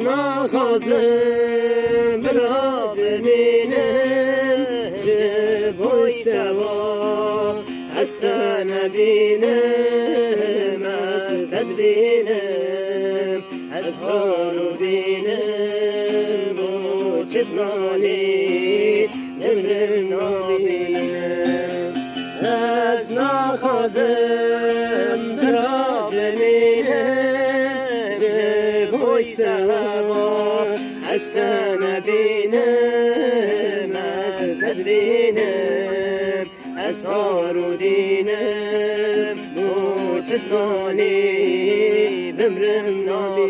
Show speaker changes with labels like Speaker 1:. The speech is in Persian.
Speaker 1: نخوازم برا ببینم چه بوی سوا از تا نبینم از تدبینم از غارو بینم و چبنانی نمرم نابینم از نخوازم برا ببینم چه بوی سوا از تا نبینم از تدبینم از غارو دینم و چبنانی بمرم نابینم